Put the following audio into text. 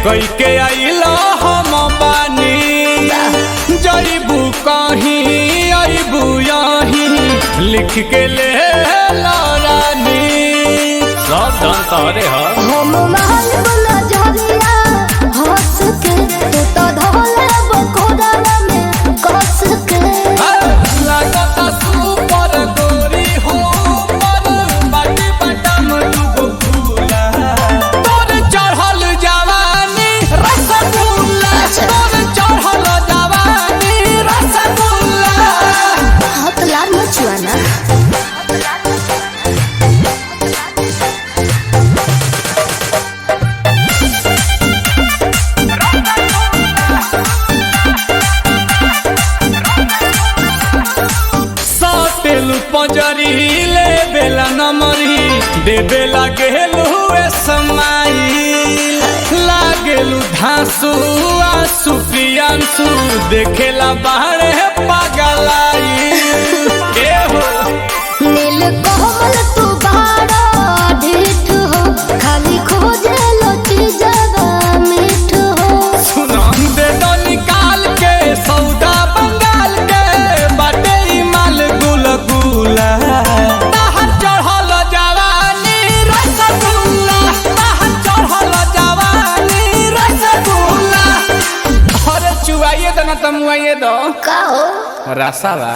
कई के आइलो हम बानी जईबू कहीं अबू यहीं लिख के ले रानी सब धन तोरे हम महल वाला झरिया हंस के तू तो धोले बकोड़ा में कस के लागता सुपर गोरी हो पर बाटी बटम दुगो फूला तोर चढ़ल जवानी रसगुल्ला तोर चढ़ल जवानी रसगुल्ला हाथ लाल मचुआना पंजरी ले बेला नमरी दे बेला गेलू समाई लागेलू धांसू आंसू प्रियांशु देखेला बाहरे पगलाई नील कोमल तू बाड़ा ढीठ हो खाली खोजे लोटी जगा मीठ हो सुनो दे दो निकाल के सौदा बंगाल के बाटे माल गुल गुला बाहर चढ़ल जवानी रसगुल्ला बाहर चढ़ल जवानी रसगुल्ला अरे चुआइए दो ना तमुआइए दो का हो रसावा